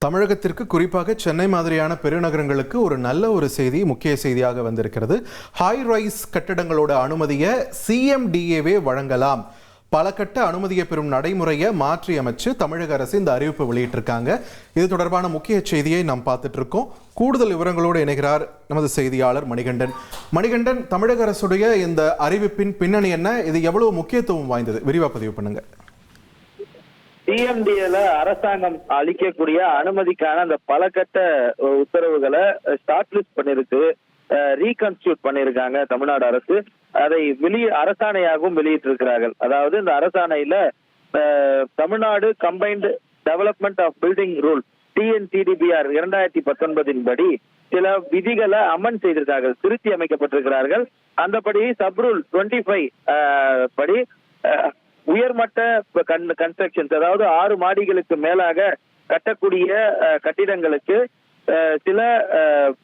தமிழகத்திற்கு குறிப்பாக சென்னை மாதிரியான பெருநகரங்களுக்கு ஒரு நல்ல செய்தி, முக்கிய செய்தியாக வந்திருக்கிறது. ஹை ரைஸ் கட்டடங்களோட அனுமதியை சிஎம்டிஏவே வழங்கலாம். பல கட்ட அனுமதியை பெறும் நடைமுறையை மாற்றி அமைச்சு தமிழக அரசு இந்த அறிவிப்பு வெளியிட்டிருக்காங்க. இது தொடர்பான முக்கிய செய்தியை நாம் பார்த்துட்டு இருக்கோம். கூடுதல் விவரங்களோடு இணைகிறார் நமது செய்தியாளர் மணிகண்டன். தமிழக அரசுடைய இந்த அறிவிப்பின் பின்னணி என்ன? இது எவ்வளவு முக்கியத்துவம் வாய்ந்தது? விரிவா பதிவு பண்ணுங்க. சிஎம்டிஏல அரசாங்கம் அளிக்கக்கூடிய அனுமதிக்கான அந்த பல கட்ட உத்தரவுகளை ஷார்ட் லிஸ்ட் பண்ணிருக்கு, ரீகன்ஸ்டியூட் பண்ணிருக்காங்க தமிழ்நாடு அரசு. அதை அரசாணையாகவும் வெளியிட்டு இருக்கிறார்கள். அதாவது இந்த அரசாணையில Tamil Nadu combined development of building rule TNTDBR 2019 படி சில விதிகளை அமன் செய்திருக்கார்கள், திருத்தி அமைக்கப்பட்டிருக்கிறார்கள். அந்தபடி சப்ரூல் 25 படி உயர்மட்ட கன்ஸ்ட்ரக்ஷன்ஸ், அதாவது 6 மாடிகளுக்கு மேலாக கட்டக்கூடிய கட்டிடங்களுக்கு சில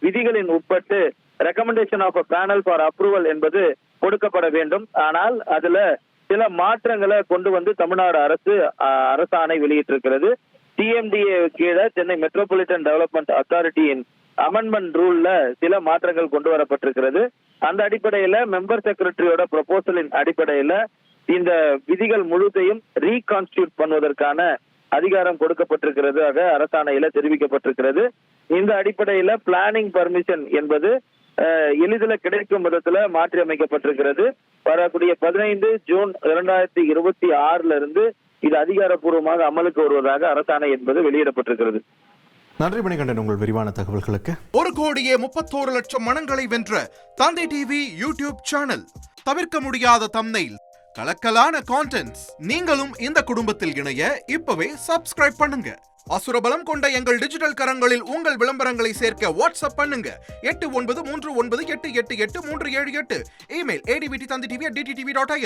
விதிகளின் உட்பட்டு recommendation of panel for approval என்பது கொடுக்கப்பட வேண்டும். ஆனால் அதுல சில மாற்றங்களை கொண்டு வந்து தமிழ்நாடு அரசு அரசாணை வெளியிட்டிருக்கிறது. TMDA கீழே சென்னை மெட்ரோபாலிட்டன் டெவலப்மெண்ட் அத்தாரிட்டியின் அமெண்ட்மெண்ட் ரூல்ல சில மாற்றங்கள் கொண்டு வரப்பட்டிருக்கிறது. அந்த அடிப்படையில மெம்பர் செக்ரட்டரியோட ப்ரொபோசலின் அடிப்படையில இந்த விதிகள் முழுதையும் ரீகான்ஸ்டியூட் பண்ணுவதற்கான அதிகாரம் கொடுக்கப்பட்டிருக்கிறது, அரசாணையில தெரிவிக்கப்பட்டிருக்கிறது. இந்த அடிப்படையில பிளானிங் பர்மிஷன் என்பது எளிதில் கிடைக்கும் விதத்துல மாற்றி அமைக்கப்பட்டிருக்கிறது. வரக்கூடிய 15 ஜூன் 2026 இருந்து இது அதிகாரப்பூர்வமாக அமலுக்கு வருவதாக அரசாணை என்பது வெளியிடப்பட்டிருக்கிறது. நன்றி மணிகண்டன், உங்கள் விரிவான தகவல்களுக்கு. 1,31,00,000 மனங்களை வென்ற தந்தை டிவி யூடியூப் சேனல். தவிர்க்க முடியாத தம்ப்நெயில், கலக்கலான கான்டென்ட்ஸ். நீங்களும் இந்த குடும்பத்தில் இணைய இப்பவே சப்ஸ்கிரைப் பண்ணுங்க. அசுரபலம் கொண்ட எங்கள் டிஜிட்டல் கரங்களில் உங்கள் விளம்பரங்களை சேர்க்க வாட்ஸ்அப் பண்ணுங்க. 8939888838. Email advttv@dttv.in.